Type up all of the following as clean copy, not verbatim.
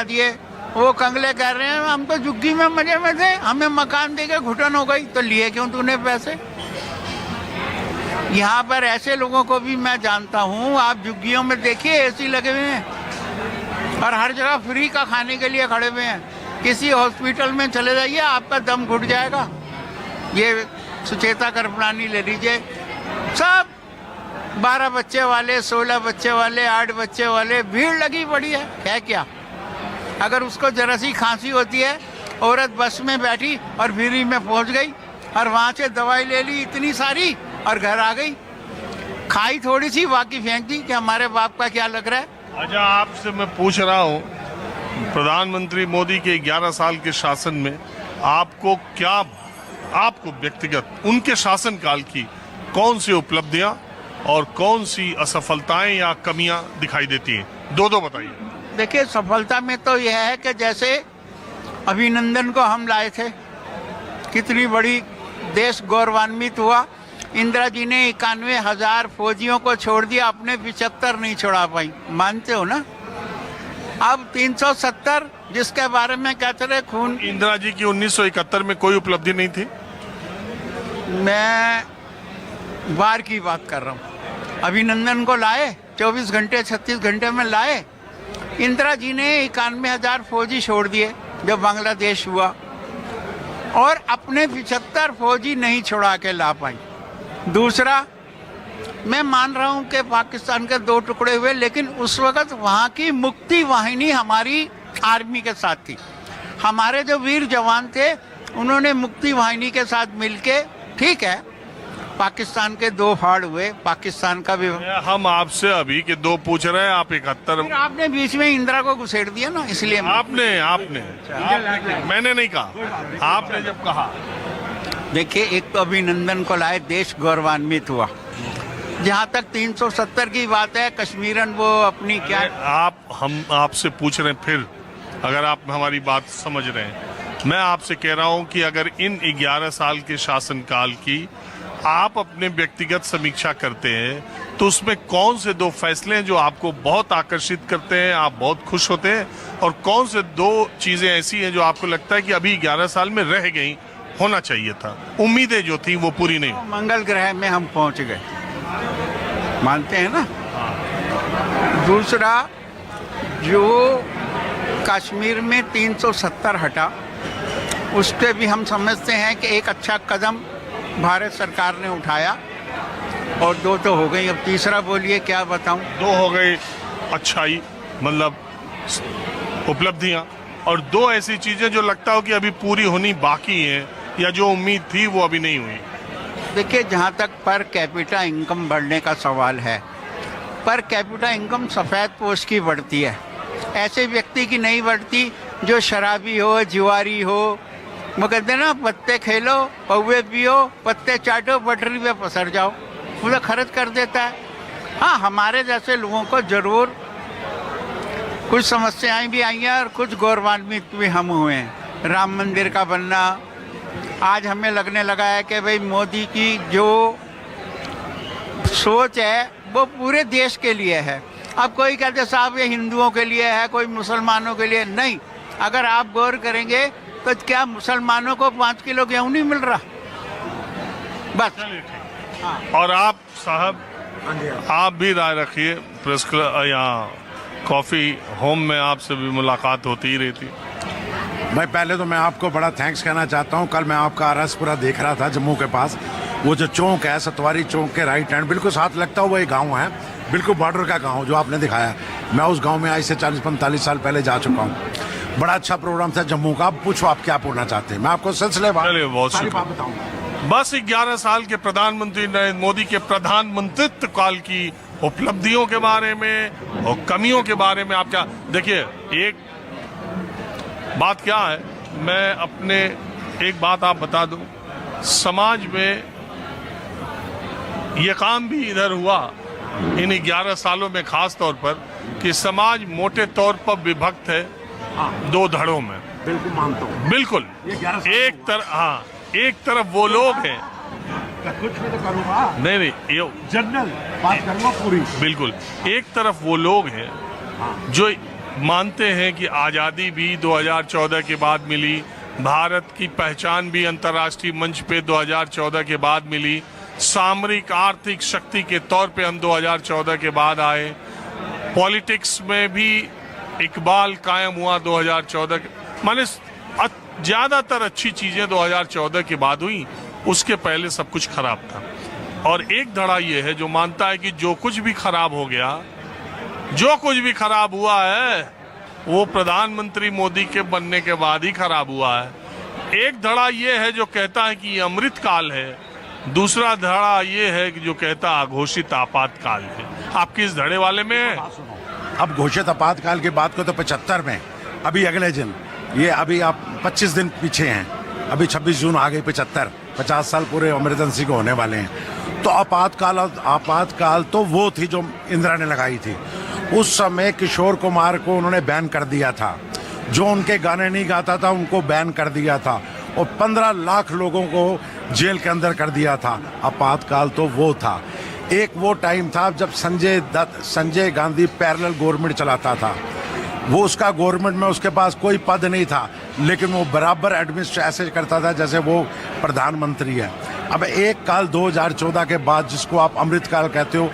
बना दिए। वो कंगले कह रहे हैं हम तो झुग्गी में मजे में थे, हमें मकान देके घुटन हो गई, तो लिए क्यों तूने पैसे? यहाँ पर ऐसे लोगों को भी मैं जानता हूँ। आप झुग्गियों में देखिए एसी लगे हुए हैं और हर जगह फ्री का खाने के लिए खड़े हुए हैं। किसी हॉस्पिटल में चले जाइए, आपका दम घुट जाएगा। ये सुचेता कृपलानी ले लीजिए, सब 12 बच्चे वाले, 16 बच्चे वाले, 8 बच्चे वाले, भीड़ लगी पड़ी है क्या? अगर उसको जरा सी खांसी होती है, औरत बस में बैठी और फ्री में पहुंच गई और वहां से दवाई ले ली इतनी सारी और घर आ गई, खाई थोड़ी सी, बाकी फेंक दी। कि हमारे बाप का क्या लग रहा है? अच्छा, आपसे मैं पूछ रहा हूँ, प्रधानमंत्री मोदी के 11 साल के शासन में आपको व्यक्तिगत उनके शासनकाल की कौन सी उपलब्धियां और कौन सी असफलताएं या कमियां दिखाई देती हैं? दो बताइए। देखिए, सफलता में तो यह है कि जैसे अभिनंदन को हम लाए थे, कितनी बड़ी देश गौरवान्वित हुआ। इंदिरा जी ने 91,000 फौजियों को छोड़ दिया, अपने 75 नहीं छोड़ा पाई। मानते हो ना? अब 370 जिसके बारे में कहते रहे खून। इंदिरा जी की 1971 में कोई उपलब्धि नहीं थी? मैं बार की बात कर रहा हूँ। अभिनंदन को लाए, 24 घंटे 36 घंटे में लाए। इंदिरा जी ने 91,000 फौजी छोड़ दिए जब बांग्लादेश हुआ, और अपने 75 फौजी नहीं छोड़ा के ला पाई। दूसरा, मैं मान रहा हूं कि पाकिस्तान के 2 टुकड़े हुए, लेकिन उस वक्त वहां की मुक्ति वाहिनी हमारी आर्मी के साथ थी। हमारे जो वीर जवान थे उन्होंने मुक्ति वाहिनी के साथ मिलके, ठीक है, पाकिस्तान के 2 फाड़ हुए, पाकिस्तान का भी। हम आपसे अभी के 2 पूछ रहे हैं, आप 71। आपने बीच में इंदिरा को घुसेड़ दिया ना, इसलिए आपने मैंने नहीं कहा, आपने जब कहा। देखिए, एक तो अभिनंदन को लाए, देश गौरवान्वित हुआ। जहाँ तक 370 की बात है, कश्मीरन वो अपनी क्या, हम आपसे पूछ रहे हैं, फिर अगर आप हमारी बात समझ रहे हैं, मैं आपसे कह रहा हूं कि अगर इन 11 साल के शासनकाल की आप अपने व्यक्तिगत समीक्षा करते हैं तो उसमें कौन से 2 फैसले हैं जो आपको बहुत आकर्षित करते हैं, आप बहुत खुश होते हैं, और कौन से 2 चीजें ऐसी हैं जो आपको लगता है कि अभी 11 साल में रह गई, होना चाहिए था, उम्मीदें जो थी वो पूरी नहीं? मंगल ग्रह में हम पहुंच गए, मानते हैं ना। दूसरा, जो कश्मीर में 370 हटा, उस पर भी हम समझते हैं कि एक अच्छा कदम भारत सरकार ने उठाया, और 2 तो हो गई। अब तीसरा बोलिए, क्या बताऊं? 2 हो गई अच्छाई, मतलब उपलब्धियां, और 2 ऐसी चीजें जो लगता हो कि अभी पूरी होनी बाकी है, या जो उम्मीद थी वो अभी नहीं हुई। देखिए, जहाँ तक पर कैपिटा इनकम बढ़ने का सवाल है, पर कैपिटा इनकम सफ़ेद पोश की बढ़ती है, ऐसे व्यक्ति की नहीं बढ़ती जो शराबी हो, जुआरी हो। वो कहते हैं ना, पत्ते खेलो, पौवे पियो, पत्ते चाटो, पटरी पे पसर जाओ, वो तो खर्च कर देता है। हाँ, हमारे जैसे लोगों को जरूर कुछ समस्याएं भी आई हैं और कुछ गौरवान्वित भी हम हुए हैं। राम मंदिर का बनना, आज हमें लगने लगा है कि भाई मोदी की जो सोच है वो पूरे देश के लिए है। अब कोई कहते साहब ये हिंदुओं के लिए है, कोई मुसलमानों के लिए नहीं। अगर आप गौर करेंगे तो क्या मुसलमानों को 5 किलो गेहूं नहीं मिल रहा? बस। और आप साहब, आप भी राय रखिए, प्रेस क्लब यहाँ कॉफी होम में आपसे भी मुलाकात होती ही रहती। भाई, पहले तो मैं आपको बड़ा थैंक्स कहना चाहता हूँ। कल मैं आपका रसपुरा देख रहा था, जम्मू के पास वो जो चौक है, सतवारी चौक के राइट हैंड बिल्कुल साथ लगता हुआ एक गांव है, बिल्कुल बॉर्डर का गांव जो आपने दिखाया। मैं उस गांव में आज से 40-45 साल पहले जा चुका हूँ। बड़ा अच्छा प्रोग्राम था जम्मू का। आप पूछो, आप क्या पूछना चाहते हैं, मैं आपको सिलसिलेवार सारी बात बताऊंगा। बस 11 साल के प्रधानमंत्री नरेंद्र मोदी के प्रधानमंत्रित्व काल की उपलब्धियों के बारे में और कमियों के बारे में आप क्या देखिए। एक बात क्या है, मैं अपने एक बात आप बता दूं, समाज में ये काम भी इधर हुआ इन 11 सालों में, खास तौर पर कि समाज मोटे तौर पर विभक्त है 2 धड़ों में। बिल्कुल मानता हूँ, बिल्कुल। एक तरफ वो लोग हैं, कुछ भी तो करूँगा, नहीं ये जनरल बात करूँगा पूरी। बिल्कुल, एक तरफ वो लोग हैं जो मानते हैं कि आज़ादी भी 2014 के बाद मिली, भारत की पहचान भी अंतर्राष्ट्रीय मंच पे 2014 के बाद मिली, सामरिक आर्थिक शक्ति के तौर पे हम 2014 के बाद आए, पॉलिटिक्स में भी इकबाल कायम हुआ 2014 माने ज़्यादातर अच्छी चीज़ें 2014 के बाद हुई, उसके पहले सब कुछ खराब था। और एक धड़ा ये है जो मानता है कि जो कुछ भी खराब हो गया, जो कुछ भी खराब हुआ है वो प्रधानमंत्री मोदी के बनने के बाद ही खराब हुआ है। एक धड़ा ये है जो कहता है कि ये अमृत काल है, दूसरा धड़ा ये है कि जो कहता है अघोषित आपातकाल है। आप किस धड़े वाले में है? अब घोषित आपातकाल की बात को तो 75 में, अभी अगले दिन, ये अभी आप 25 दिन पीछे हैं, अभी 26 जून आ गई, 50 साल पूरे इमरजेंसी को होने वाले हैं। तो आपातकाल तो वो थी जो इंदिरा ने लगाई थी। उस समय किशोर कुमार को उन्होंने बैन कर दिया था, जो उनके गाने नहीं गाता था उनको बैन कर दिया था, और 15 लाख लोगों को जेल के अंदर कर दिया था। आपातकाल तो वो था। एक वो टाइम था जब संजय गांधी पैरेलल गवर्नमेंट चलाता था, वो उसका गवर्नमेंट में उसके पास कोई पद नहीं था, लेकिन वो बराबर एडमिनिस्ट्रेशन ऐसे करता था जैसे वो प्रधानमंत्री है। अब एक काल 2014 के बाद जिसको आप अमृतकाल कहते हो,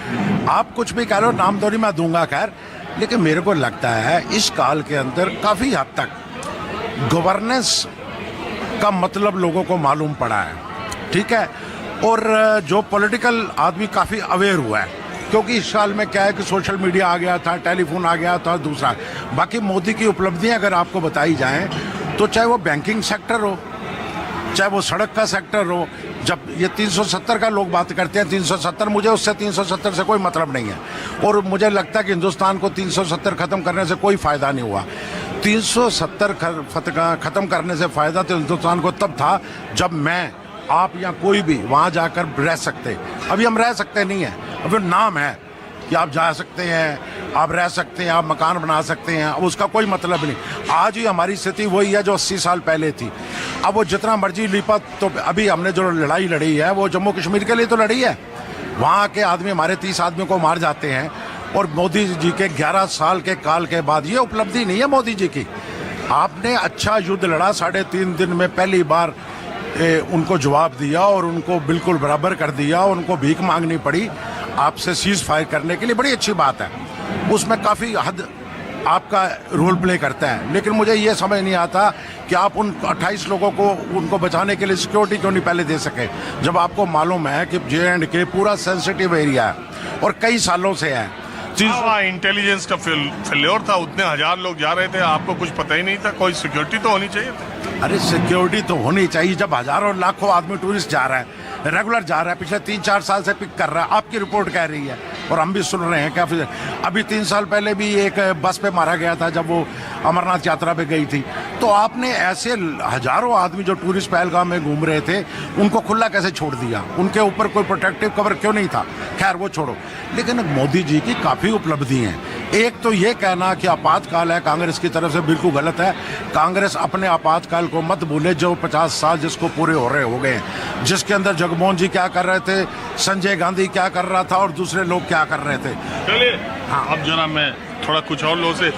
आप कुछ भी कह लो, नाम तो नहीं मैं दूंगा खैर, लेकिन मेरे को लगता है इस काल के अंदर काफ़ी हद तक गवर्नेंस का मतलब लोगों को मालूम पड़ा है, ठीक है। और जो पॉलिटिकल आदमी काफ़ी अवेयर हुआ है, क्योंकि इस साल में क्या है कि सोशल मीडिया आ गया था, टेलीफोन आ गया था, दूसरा बाकी मोदी की उपलब्धियां अगर आपको बताई जाएं तो चाहे वो बैंकिंग सेक्टर हो, चाहे वो सड़क का सेक्टर हो। जब ये 370 का लोग बात करते हैं, 370, मुझे उससे 370 से कोई मतलब नहीं है, और मुझे लगता है कि हिंदुस्तान को 370 खत्म करने से कोई फायदा नहीं हुआ। 370 खत्म करने से फायदा तो हिंदुस्तान को तब था जब मैं, आप या कोई भी वहाँ जाकर रह सकते। अभी हम रह सकते नहीं हैं, अभी नाम है कि आप जा सकते हैं, आप रह सकते हैं, आप मकान बना सकते हैं, अब उसका कोई मतलब नहीं। आज ही हमारी स्थिति वही है जो 80 साल पहले थी। अब वो जितना मर्जी लिपा, तो अभी हमने जो लड़ाई लड़ी है वो जम्मू कश्मीर के लिए तो लड़ी है, वहाँ के आदमी हमारे 30 आदमियों को मार जाते हैं, और मोदी जी के 11 साल के काल के बाद ये उपलब्धि नहीं है मोदी जी की। आपने अच्छा युद्ध लड़ा, 3.5 दिन में पहली बार उनको जवाब दिया और उनको बिल्कुल बराबर कर दिया, उनको भीख मांगनी पड़ी आपसे सीज फायर करने के लिए, बड़ी अच्छी बात है। उसमें काफ़ी हद आपका रोल प्ले करता है, लेकिन मुझे ये समझ नहीं आता कि आप उन 28 लोगों को उनको बचाने के लिए सिक्योरिटी क्यों नहीं पहले दे सके, जब आपको मालूम है कि JNK पूरा सेंसिटिव एरिया है और कई सालों से है। इंटेलिजेंस का फेल्योर था, उतने हजार लोग जा रहे थे, आपको कुछ पता ही नहीं था, कोई सिक्योरिटी तो होनी चाहिए था। अरे सिक्योरिटी तो होनी चाहिए, जब हजारों लाखों आदमी टूरिस्ट जा रहा है, रेगुलर जा रहा है, पिछले 3-4 साल से पिक कर रहा है, आपकी रिपोर्ट कह रही है और हम भी सुन रहे हैं। क्या अभी 3 साल पहले भी एक बस पे मारा गया था जब वो अमरनाथ यात्रा पे गई थी। तो आपने ऐसे हजारों आदमी जो टूरिस्ट पहलगाम में घूम रहे थे उनको खुला कैसे छोड़ दिया? उनके ऊपर कोई प्रोटेक्टिव कवर क्यों नहीं था? खैर वो छोड़ो, लेकिन मोदी जी की काफ़ी उपलब्धि हैं। एक तो ये कहना कि आपातकाल है कांग्रेस की तरफ से बिल्कुल गलत है। कांग्रेस अपने आपातकाल को मत भूले, जो 50 साल जिसको पूरे हो गए हैं, जिसके अंदर जगमोहन जी क्या कर रहे थे, संजय गांधी क्या कर रहा था और दूसरे लोग क्या कर रहे थे। चलिए, हाँ, अब जरा मैं थोड़ा कुछ और लोगों से